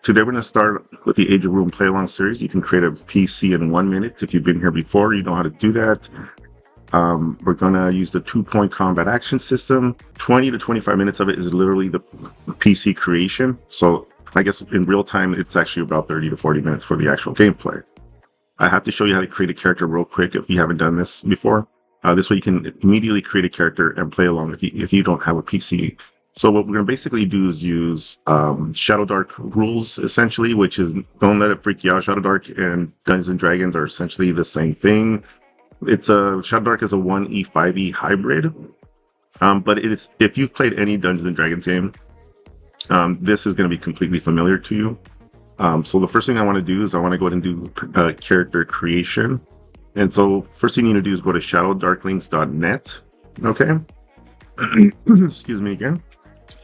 Today we're going to start with the Age of Rune Play Along series. You can create a PC in 1 minute. If you've been here before, you know how to do that. We're going to use the 2-point combat action system. 20 to 25 minutes of it is literally the PC creation. So I guess in real time, it's actually about 30 to 40 minutes for the actual gameplay. I have to show you how to create a character real quick if you haven't done this before. This way you can immediately create a character and play along if you don't have a PC. So what we're going to basically do is use Shadowdark rules, essentially, which is don't let it freak you out. Shadowdark and Dungeons & Dragons are essentially the same thing. Shadowdark is a 1E, 5E hybrid. But it's if you've played any Dungeons & Dragons game, this is going to be completely familiar to you. So the first thing I want to do is I want to go ahead and do character creation. And so first thing you need to do is go to shadowdarklinks.net. Okay. Excuse me again.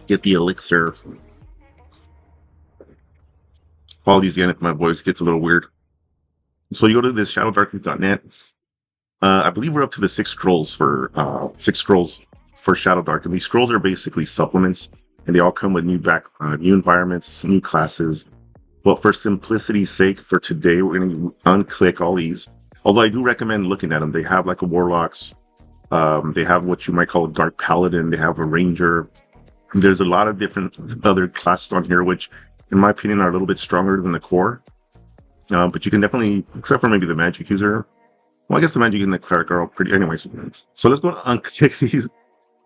Get the elixir. Apologies again if my voice gets a little weird. So you go to this shadowdarklinks.net. I believe we're up to the 6 scrolls for Shadowdark. And these scrolls are basically supplements, and they all come with new environments, new classes. But for simplicity's sake, for today, we're going to unclick all these. Although I do recommend looking at them. They have like a warlocks. They have what you might call a dark paladin. They have a ranger. There's a lot of different other classes on here, which, in my opinion, are a little bit stronger than the core. But you can definitely, except for maybe the magic user. Well, I guess the magic and the cleric are all pretty. Anyways, so let's go and unclick these.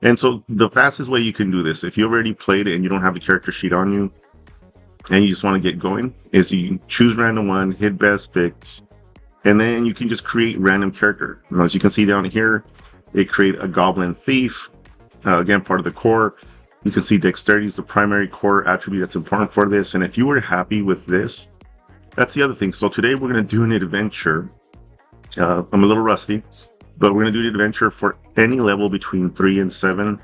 And so the fastest way you can do this, if you already played it and you don't have the character sheet on you, and you just want to get going, is you choose random one, hit best fix, and then you can just create random character. And as you can see down here, it create a goblin thief. Again, part of the core. You can see dexterity is the primary core attribute that's important for this. And if you were happy with this, that's the other thing. So today we're going to do an adventure. I'm a little rusty, but we're going to do an adventure for any level between 3 and 7.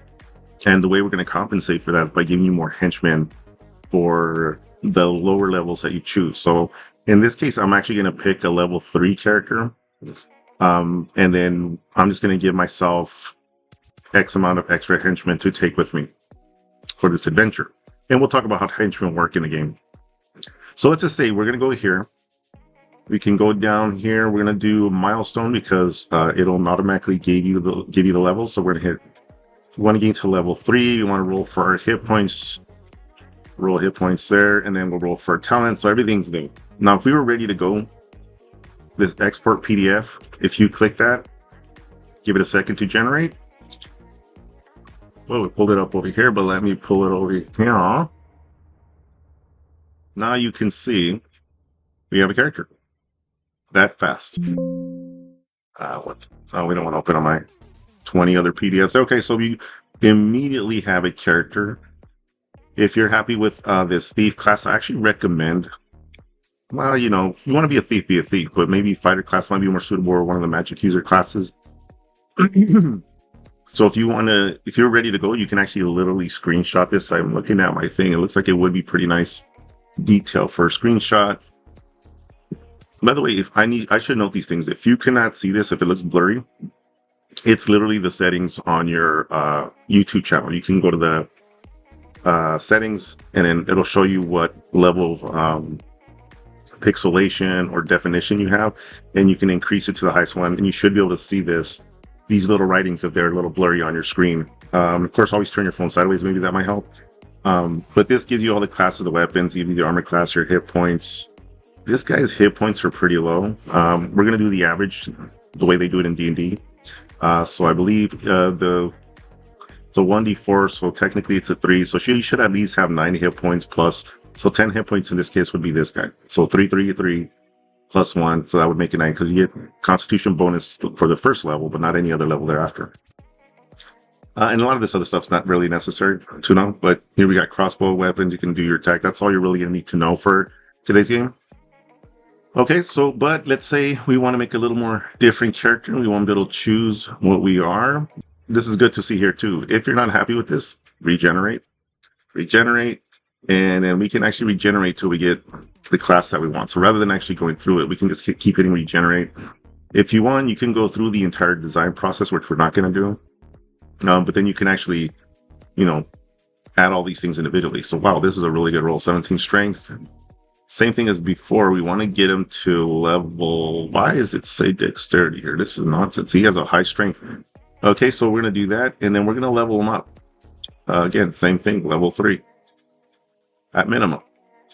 And the way we're going to compensate for that is by giving you more henchmen for the lower levels that you choose. So in this case, I'm actually going to pick a level 3 character. And then I'm just going to give myself X amount of extra henchmen to take with me for this adventure. And we'll talk about how henchmen work in the game. So let's just say we're going to go here. We can go down here. We're going to do a milestone because it'll automatically give you the levels. So we're going to hit, if you want to get to level 3, you want to roll for our hit points. Roll hit points there, and then we'll roll for talent. So everything's there. Now, if we were ready to go, this export PDF, if you click that, give it a second to generate. Well, we pulled it up over here, but let me pull it over here. Now you can see we have a character. That fast. What? Oh, we don't want to open on my 20 other PDFs. Okay, so we immediately have a character. If you're happy with this thief class, I actually recommend, well, you know, if you want to be a thief, but maybe fighter class might be more suitable, or one of the magic user classes. So if you're ready to go, you can actually literally screenshot this. I'm looking at my thing. It looks like it would be pretty nice detail for a screenshot. By the way, I should note these things. If you cannot see this, if it looks blurry, it's literally the settings on your YouTube channel. You can go to the settings, and then it'll show you what level of pixelation or definition you have, and you can increase it to the highest one, and you should be able to see these little writings if they're a little blurry on your screen. Of course, always turn your phone sideways. Maybe that might help. But this gives you all the classes of the weapons, either the armor class, your hit points. This guy's hit points are pretty low. We're going to do the average, the way they do it in D&D. So I believe it's a 1d4, so technically it's a 3. So she should at least have 9 hit points plus. So 10 hit points in this case would be this guy. So 3, 3, 3 plus 1. So that would make it 9 because you get Constitution bonus for the first level, but not any other level thereafter. And a lot of this other stuff's not really necessary to know. But here we got crossbow weapons. You can do your attack. That's all you're really going to need to know for today's game. Okay, so, but let's say we want to make a little more different character. We want to be able to choose what we are. This is good to see here too. If you're not happy with this, regenerate, and then we can actually regenerate till we get the class that we want. So rather than actually going through it, we can just keep hitting regenerate. If you want, you can go through the entire design process, which we're not going to do. But then you can actually, you know, add all these things individually. So wow, this is a really good roll. 17 strength. Same thing as before. We want to get him to level. Why is it say dexterity here? This is nonsense. He has a high strength. Okay, so we're going to do that, and then we're going to level him up. Again, same thing, level 3 at minimum.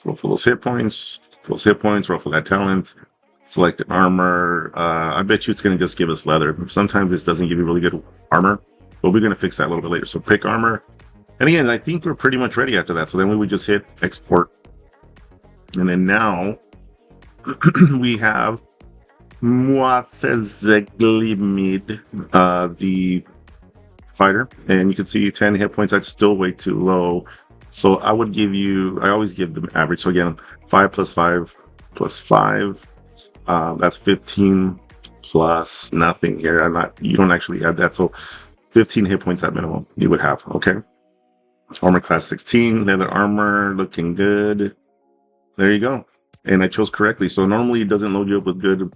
Roll for those hit points. Roll for that talent. Select armor. I bet you it's going to just give us leather. Sometimes this doesn't give you really good armor, but we're going to fix that a little bit later. So pick armor. And again, I think we're pretty much ready after that. So then we would just hit export. And then now we have Muathazeglimid, the fighter. And you can see 10 hit points. That's still way too low. So I always give them average. So again, 5 plus 5 plus 5. That's 15 plus nothing here. You don't actually add that. So 15 hit points at minimum you would have. Okay. Armor class 16, leather armor, looking good. There you go. And I chose correctly. So normally it doesn't load you up with good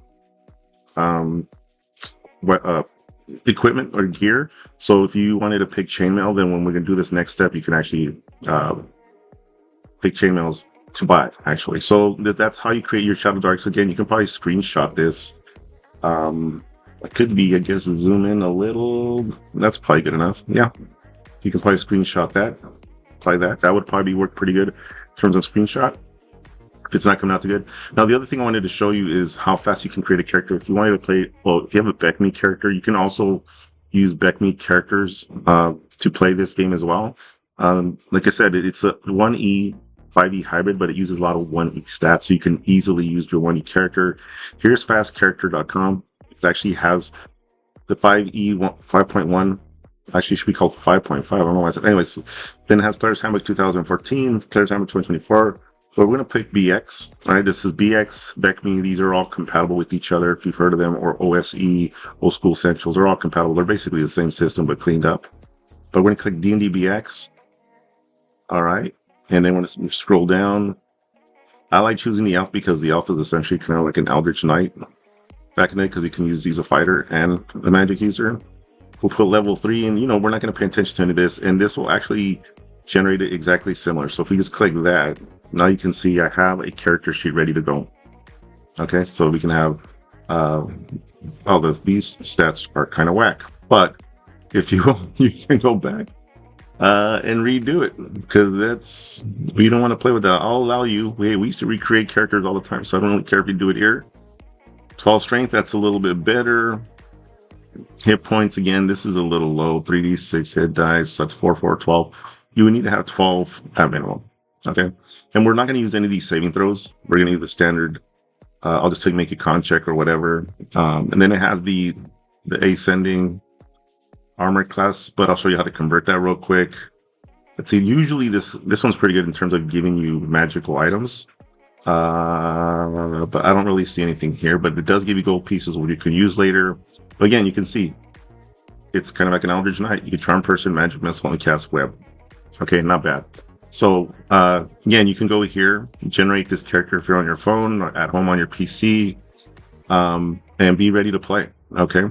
equipment or gear. So if you wanted to pick chainmail, then when we're gonna do this next step, you can actually pick chainmails to buy, actually. So that's how you create your Shadowdarks. Again, you can probably screenshot this. It could be, I guess, zoom in a little. That's probably good enough. Yeah, you can probably screenshot that, apply that. That would probably work pretty good in terms of screenshot, if it's not coming out too good. Now, the other thing I wanted to show you is how fast you can create a character. If you wanted to play, well, if you have a BECME character, you can also use BECME characters to play this game as well. Like I said, it's a 1E 5E hybrid, but it uses a lot of 1E stats, so you can easily use your 1E character. Here's fastcharacter.com. It actually has the 5E 5.1. Actually, it should be called 5.5. I don't know why I said. Anyways, then it has Player's Handbook 2014, Player's Handbook 2024. So we're going to pick BX. All right, this is BX, BECME. These are all compatible with each other, if you've heard of them, or OSE, Old School Essentials. They're all compatible. They're basically the same system, but cleaned up. But we're going to click D&D BX. All right. And then when we scroll down, I like choosing the elf because the elf is essentially kind of like an Eldritch Knight back in the day, because you can use these a fighter and a magic user. We'll put level 3, and we're not going to pay attention to any of this, and this will actually generate it exactly similar. So if we just click that, now you can see I have a character sheet ready to go. Okay, so we can have these stats are kind of whack, but if you can go back and redo it, because you don't want to play with that. I'll allow you. We used to recreate characters all the time, so I don't really care if you do it here. 12 strength, that's a little bit better. Hit points, again, this is a little low. 3d6 hit dice, that's 4, 4, 12. You would need to have 12 at minimum. Okay, and we're not going to use any of these saving throws. We're going to use the standard. I'll just make a con check or whatever. And then it has the ascending armor class, but I'll show you how to convert that real quick. Let's see. Usually this one's pretty good in terms of giving you magical items, but I don't really see anything here. But it does give you gold pieces, which you can use later. But again, you can see it's kind of like an Eldritch Knight. You can charm person, magic missile, and cast web. Okay, not bad. So again, you can go here, generate this character if you're on your phone or at home on your PC, and be ready to play. Okay.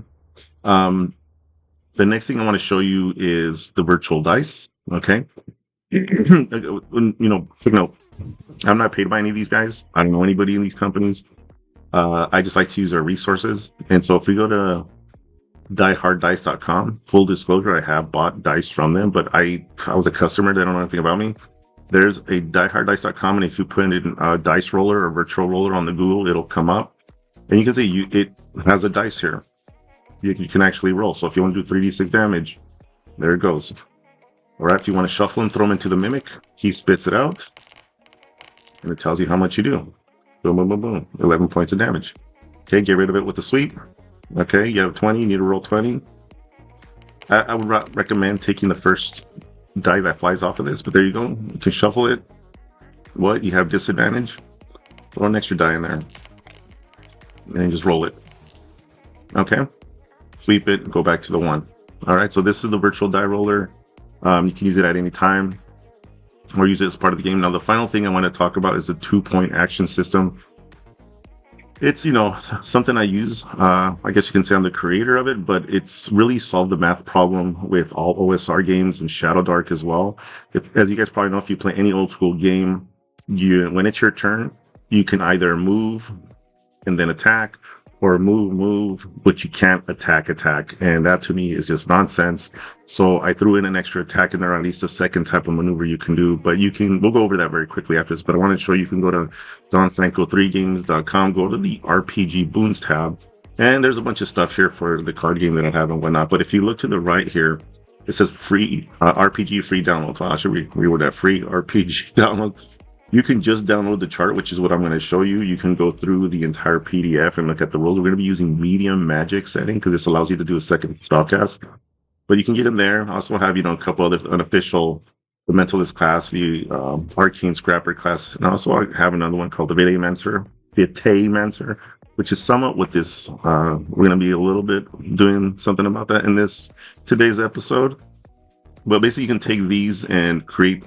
The next thing I want to show you is the virtual dice. Okay. Quick note, I'm not paid by any of these guys. I don't know anybody in these companies. I just like to use their resources. And so if we go to dieharddice.com, full disclosure, I have bought dice from them, but I was a customer. They don't know anything about me. There's a dieharddice.com, and if you put in a dice roller or virtual roller on the Google, it'll come up. And you can see it has a dice here. You can actually roll. So if you want to do 3d6 damage, there it goes. All right, if you want to shuffle and throw them into the mimic, he spits it out, and it tells you how much you do. Boom, boom, boom, boom. 11 points of damage. Okay, get rid of it with the sweep. Okay, you have 20, you need to roll 20. I would recommend taking the first die that flies off of this, but there you go. You can shuffle it. What? You have disadvantage? Throw an extra die in there. And then just roll it. Okay. Sweep it, go back to the 1. All right, so this is the virtual die roller. You can use it at any time or use it as part of the game. Now, the final thing I want to talk about is the 2-point action system. It's, something I use. I guess you can say I'm the creator of it, but it's really solved the math problem with all OSR games and Shadowdark as well. As you guys probably know, if you play any old school game, when it's your turn, you can either move and then attack, or move, but you can't attack. And that to me is just nonsense. So I threw in an extra attack in there, at least a second type of maneuver you can do. But we'll go over that very quickly after this. But I want to show you can go to donfranco3games.com, go to the RPG Boons tab. And there's a bunch of stuff here for the card game that I have and whatnot. But if you look to the right here, it says free RPG free download. I should reword that, free RPG download. You can just download the chart, which is what I'm going to show you. You can go through the entire PDF and look at the rules. We're going to be using medium magic setting because this allows you to do a second spellcast. But you can get them there. I also have, a couple other unofficial, the Mentalist class, the Arcane Scrapper class. And also I have another one called the Vitaemancer, which is somewhat with this. We're going to be a little bit doing something about that in today's episode. But basically you can take these and create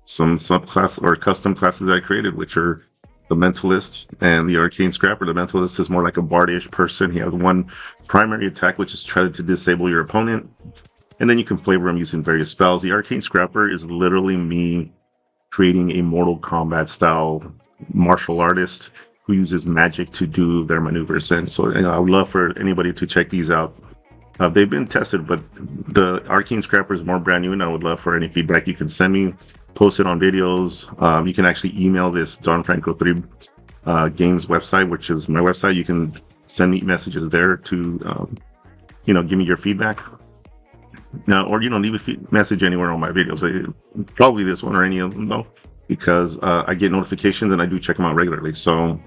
some subclass or custom classes that I created, which are the Mentalist and the Arcane Scrapper. The Mentalist is more like a bardish person. He has one primary attack, which is try to disable your opponent, and then you can flavor him using various spells. The Arcane Scrapper is literally me creating a Mortal Kombat style martial artist who uses magic to do their maneuvers. And so I would love for anybody to check these out. They've been tested, but the Arcane Scrapper is more brand new, and I would love for any feedback you can send me. Post it on videos. You can actually email this Don Franco 3 Games website, which is my website. You can send me messages there to, give me your feedback. Or leave a message anywhere on my videos. Probably this one or any of them though, because I get notifications and I do check them out regularly. So,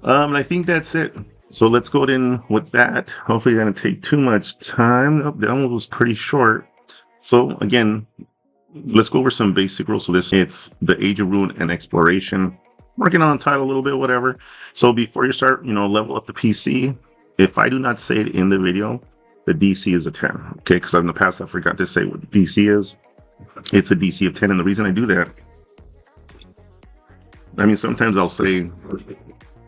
I think that's it. So let's go in with that. Hopefully, it didn't take too much time. The demo was pretty short. So again, let's go over some basic rules. So it's the Age of Ruin and Exploration. Working on the title a little bit, whatever. So before you start, level up the PC. If I do not say it in the video, the DC is a 10. Okay, because in the past I forgot to say what DC is. It's a DC of 10, and the reason I do that, sometimes I'll say,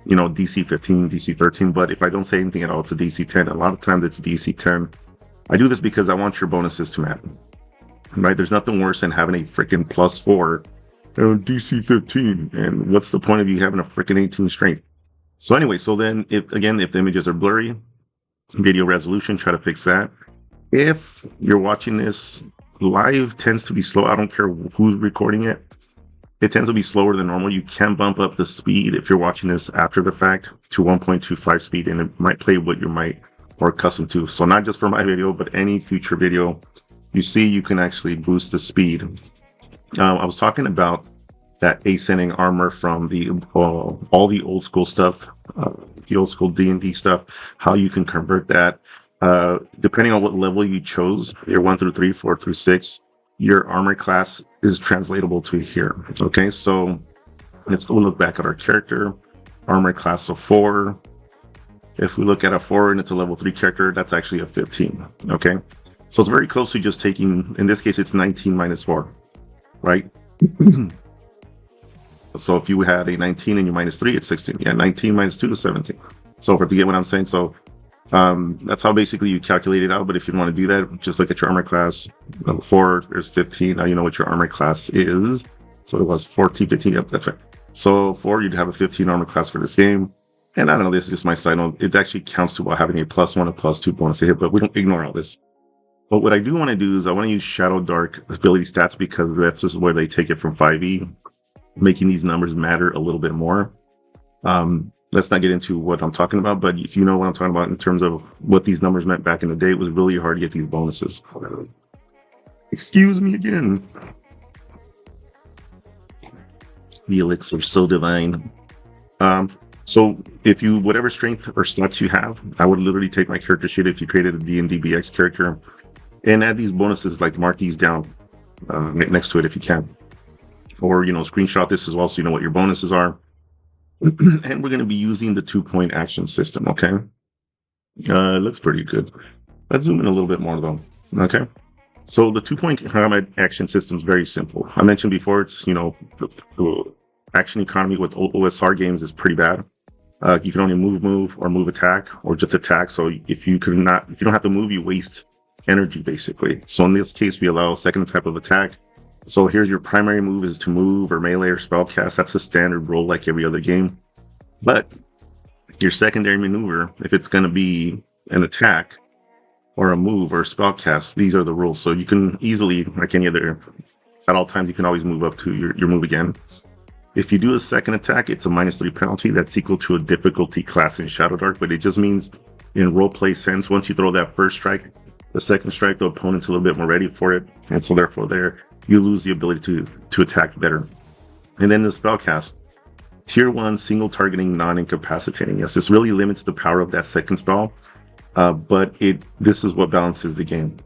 DC 15, DC 13, but if I don't say anything at all, it's a DC 10. A lot of times it's DC 10. I do this because I want your bonuses to matter. Right, there's nothing worse than having a freaking +4 DC 15, and what's the point of you having a freaking 18 strength? So anyway, so then if the images are blurry, video resolution, try to fix that. If you're watching this live, tends to be slow. I don't care who's recording it. It tends to be slower than normal. You can bump up the speed if you're watching this after the fact to 1.25 speed, and it might play what you are accustomed to. So not just for my video, but any future video. You see, you can actually boost the speed. I was talking about that ascending armor from all the old school stuff, the old school D&D stuff, how you can convert that. Depending on what level you chose, your 1 through 3, 4 through 6, your armor class is translatable to here. Okay, so let's go look back at our character. Armor class of 4. If we look at a 4 and it's a level 3 character, that's actually a 15. Okay. So it's very close to just taking, in this case, it's 19 minus 4, right? So if you had a 19 and you minus 3, it's 16. Yeah, 19 minus 2 is 17. So if you get what I'm saying, so that's how basically you calculate it out. But if you want to do that, just look at your armor class. 4 is 15. Now you know what your armor class is. So it was 14, 15. Yep, that's right. So 4, you'd have a 15 armor class for this game. And I don't know, this is just my side note. It actually counts to having a +1, a +2 bonus to hit, but we don't ignore all this. But what I do want to do is I want to use Shadowdark ability stats because that's just where they take it from 5e, making these numbers matter a little bit more. Let's not get into what I'm talking about, but if you know what I'm talking about in terms of what these numbers meant back in the day, it was really hard to get these bonuses. Excuse me again. The elixir so divine. So if you, whatever strength or stats you have, I would literally take my character sheet if you created a D&D BX character and add these bonuses, like mark these down next to it if you can. Or, screenshot this as well so you know what your bonuses are. And we're going to be using the 2-point action system, okay? It looks pretty good. Let's zoom in a little bit more though, okay? So the 2-point combat action system is very simple. I mentioned before, it's, the action economy with OSR games is pretty bad. You can only move, or move attack, or just attack. So if you don't have to move, you waste energy basically. So in this case, we allow a second type of attack, So here's your primary move is to move or melee or spellcast. That's a standard role like every other game. But your secondary maneuver, if it's going to be an attack or a move or a spellcast, these are the rules. So you can easily, like any other, at all times, you can always move up to your move again. If you do a second attack, it's a -3 penalty. That's equal to a difficulty class in Shadowdark, but it just means in roleplay sense, once you throw that first strike, the second strike, the opponent's a little bit more ready for it. And so therefore there, you lose the ability to attack better. And then the spellcast, tier 1, single targeting, non-incapacitating. Yes, this really limits the power of that second spell, but this is what balances the game.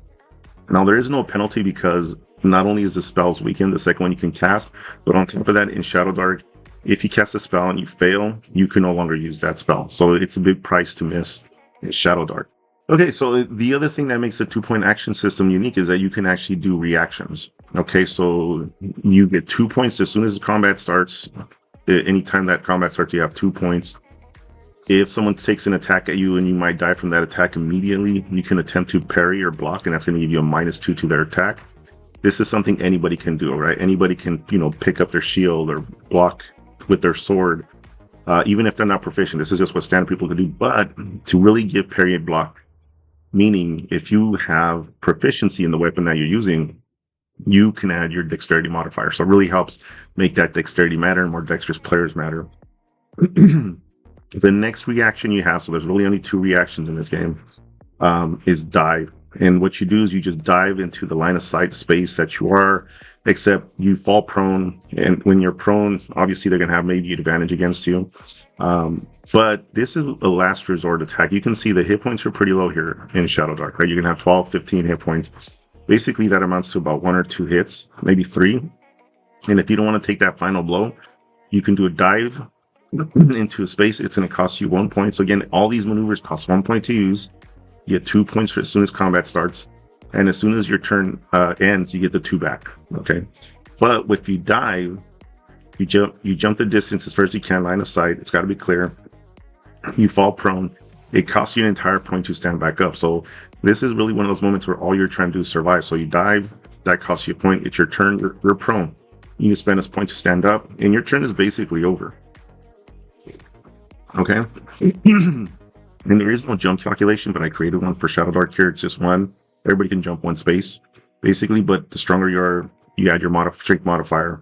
Now there is no penalty because not only is the spells weakened, the second one you can cast, but on top of that, in Shadowdark, if you cast a spell and you fail, you can no longer use that spell. So it's a big price to miss in Shadowdark. Okay, so the other thing that makes the 2-point action system unique is that you can actually do reactions. Okay, so you get 2 points as soon as the combat starts. Anytime that combat starts, you have 2 points. If someone takes an attack at you and you might die from that attack immediately, you can attempt to parry or block, and that's going to give you a -2 to their attack. This is something anybody can do, right? Anybody can, pick up their shield or block with their sword, even if they're not proficient. This is just what standard people can do. But to really give parry and block, meaning if you have proficiency in the weapon that you're using, you can add your dexterity modifier. So it really helps make that dexterity matter and more dexterous players matter. The next reaction you have, so there's really only 2 reactions in this game, is dive. And what you do is you just dive into the line of sight space that you are, except you fall prone. And when you're prone, obviously they're going to have maybe advantage against you. But this is a last resort attack. You can see the hit points are pretty low here in Shadowdark, right? You're going to have 12, 15 hit points. Basically, that amounts to about 1 or 2 hits, maybe 3. And if you don't want to take that final blow, you can do a dive into a space. It's going to cost you 1 point. So again, all these maneuvers cost 1 point to use. You get 2 points for as soon as combat starts. And as soon as your turn ends, you get the 2 back. Okay. But if you dive, you jump the distance as far as you can, line of sight. It's got to be clear. You fall prone. It costs you an entire point to stand back up. So this is really one of those moments where all you're trying to do is survive. So you dive, that costs you a point. It's your turn. You're prone. You can spend a point to stand up, and your turn is basically over. Okay. And there is no jump calculation, but I created one for Shadowdark here. It's just one. Everybody can jump 1 space, basically. But the stronger you are, you add your strength modifier.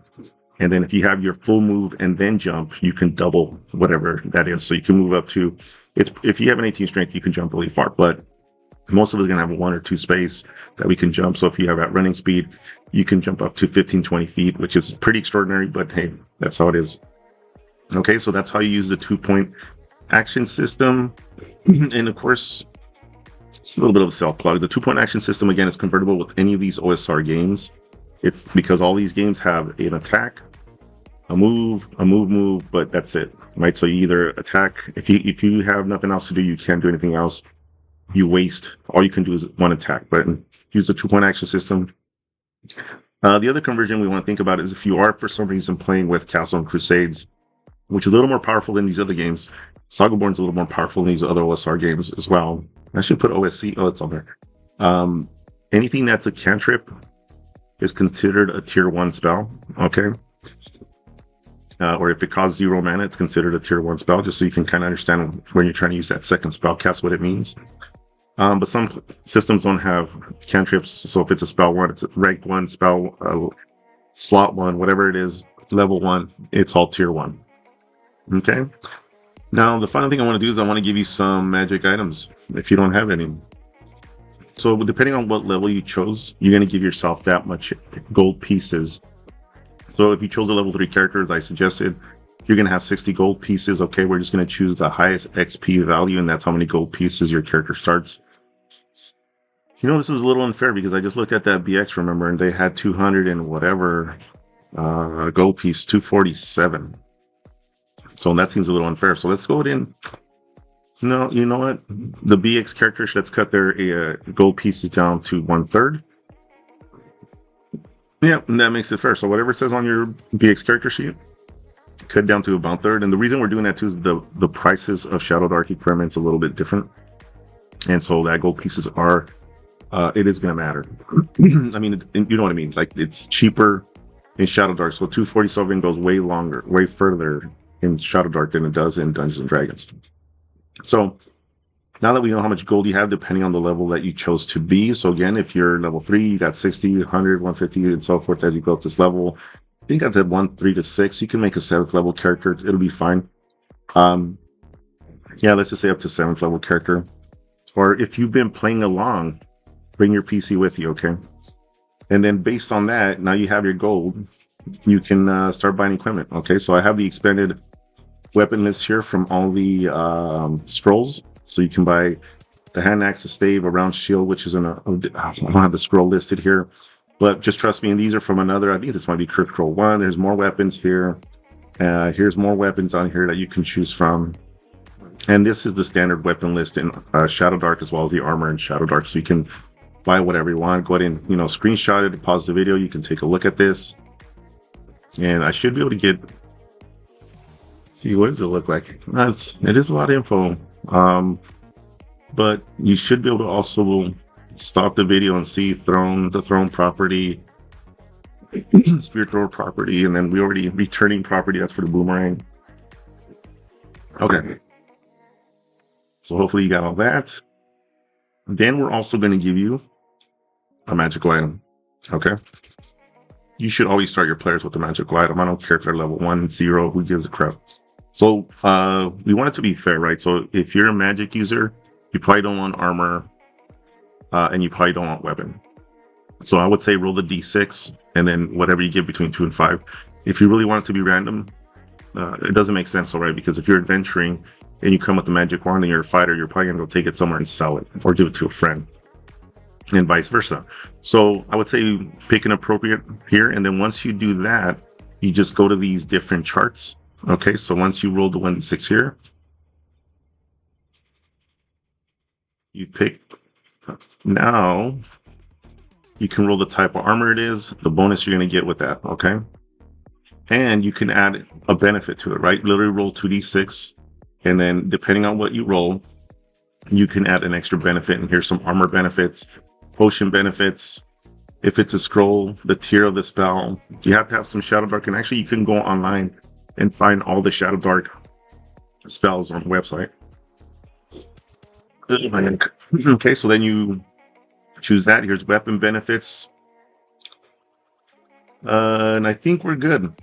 And then if you have your full move and then jump, you can double whatever that is. So you can move up to, if you have an 18 strength, you can jump really far. But most of us are going to have 1 or 2 space that we can jump. So if you have that running speed, you can jump up to 15, 20 feet, which is pretty extraordinary. But hey, that's how it is. Okay, so that's how you use the 2-point action system. And of course, it's a little bit of a self-plug. The 2-point action system, again, is convertible with any of these OSR games. It's because all these games have an attack, a move, but that's it, right? So you either attack, if you have nothing else to do, you can't do anything else. You waste. All you can do is 1 attack, but use the 2-point action system. The other conversion we want to think about is if you are, for some reason, playing with Castle and Crusades, which is a little more powerful than these other games. Sagaborn's a little more powerful than these other OSR games as well. I should put OSC. Oh, it's on there. Anything that's a cantrip is considered a tier 1 spell. Okay. Or if it costs 0 mana, it's considered a tier 1 spell, just so you can kind of understand when you're trying to use that second spell cast what it means. But some systems don't have cantrips, so if it's a spell 1, it's a rank 1 spell, slot 1, whatever it is, level 1, it's all tier 1. Okay. Now, the final thing I want to do is I want to give you some magic items if you don't have any. So depending on what level you chose, you're going to give yourself that much gold pieces. So if you chose a level 3 character, as I suggested, you're going to have 60 gold pieces. Okay, we're just going to choose the highest XP value, and that's how many gold pieces your character starts. This is a little unfair because I just looked at that BX, remember, and they had 200 and whatever gold piece, 247. So that seems a little unfair. So let's go ahead and, you know what? The BX character, let's cut their gold pieces down to 1/3. Yeah, and that makes it fair. So whatever it says on your BX character sheet, cut down to about 1/3. And the reason we're doing that too is the prices of Shadowdark equipment's a little bit different. And so that gold pieces are it is going to matter. I mean, you know what I mean? Like, it's cheaper in Shadowdark, so 247 goes way longer, way further in Shadowdark than it does in Dungeons and Dragons. So now that we know how much gold you have, depending on the level that you chose to be. So again, if you're level 3, you got 60, 100, 150, and so forth as you go up this level. I think at 1, 3 to 6, you can make a 7th level character. It'll be fine. Yeah, let's just say up to 7th level character. Or if you've been playing along, bring your PC with you, okay? And then based on that, now you have your gold. You can start buying equipment, okay? So I have the expanded weapon list here from all the scrolls. So you can buy the hand axe, the stave, a round shield, which is I don't have the scroll listed here. But just trust me, and these are from another, I think this might be Crit Scroll 1. There's more weapons here. Here's more weapons on here that you can choose from. And this is the standard weapon list in Shadowdark, as well as the armor in Shadowdark. So you can buy whatever you want. Go ahead and, screenshot it, pause the video. You can take a look at this. And I should be able to see, what does it look like? It is a lot of info. But you should be able to also stop the video and see the throne property, spirit thrower property, and then we already returning property. That's for the boomerang. Okay. So hopefully you got all that. Then we're also going to give you a magical item. Okay. You should always start your players with a magical item. I don't care if they're level 1, 0, who gives a crap. So we want it to be fair, right? So if you're a magic user, you probably don't want armor, and you probably don't want weapon. So I would say roll the d6, and then whatever you get between 2 and 5. If you really want it to be random, it doesn't make sense, right? Because if you're adventuring and you come with the magic wand and you're a fighter, you're probably going to go take it somewhere and sell it, or give it to a friend, and vice versa. So I would say pick an appropriate here, and then once you do that, you just go to these different charts. Okay, so once you roll the 1d6 here, you pick. Now you can roll the type of armor it is, the bonus you're going to get with that, okay? And you can add a benefit to it, right? Literally roll 2d6, and then depending on what you roll, you can add an extra benefit. And here's some armor benefits, potion benefits. If it's a scroll, the tier of the spell, you have to have some Shadowdark. And actually, you can go online and find all the Shadowdark spells on the website. Okay, so then you choose that. Here's weapon benefits. And I think we're good.